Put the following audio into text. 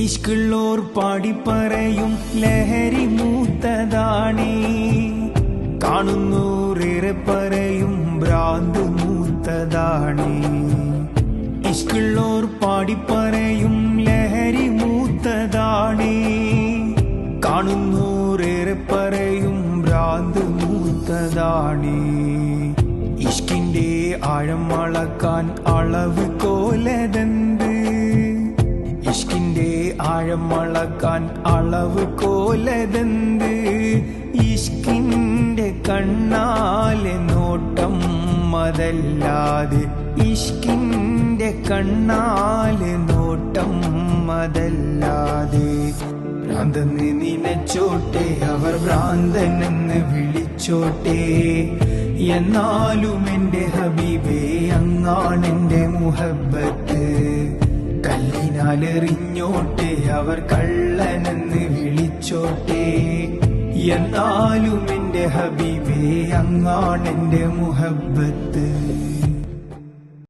ഇഷ്കുള്ളോർ പാടിപ്പറയും ലഹരി മൂത്തതാണേ, കാണുന്നോറേറെ പറയും ഭ്രാന്ത് മൂത്തതാണേ. ഇഷ്കുള്ളോർ പാടിപ്പറയും ലഹരി മൂത്തതാണേ, കാണുന്നോറേറെ പറയും ഭ്രാന്ത് മൂത്തതാണേ. ഇഷ്കിന്റെ ആഴം അളക്കാൻ അളവ് കോലതെന്ത്, ഇഷ്കിന്റെ ആഴം അളക്കാൻ അളവ് കോലതെന്ത്. ഇഷ്കിന്റെ കണ്ണാലെ നോട്ടം അതല്ലാതെ, ഇഷ്കിന്റെ കണ്ണാലെ നോട്ടം അതല്ലാതെ. ഭ്രാന്തെന്ന് നിനച്ചോട്ടെ അവർ ഭ്രാന്തനെന്ന് വിളിച്ചോട്ടെ, എന്നാലും എന്റെ ഹബീബേ അങ്ങാണെന്റെ മുഹബത്ത്. കല്ലിനാലെറിഞ്ഞോട്ടെ അവർ കള്ളനെന്ന് വിളിച്ചോട്ടെ, എന്നാലും എന്റെ ഹബീബേ അങ്ങാണെന്റെ മുഹബത്ത്.